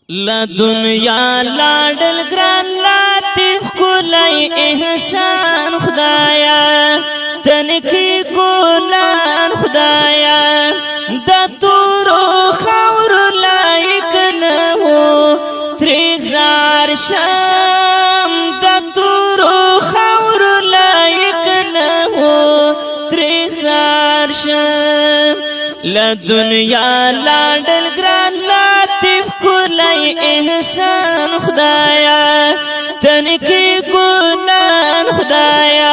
لا دنیا لاډل ګران لطیف کولای احسان خدایا تنکی ګلان خدایا د تورو خور لایک نه هو تریزار شام د تورو خور لایک نه هو تریزار شام لا دنیا لاډل ګران لطیف کولای احسان خدایا تنکی ګلان خدایا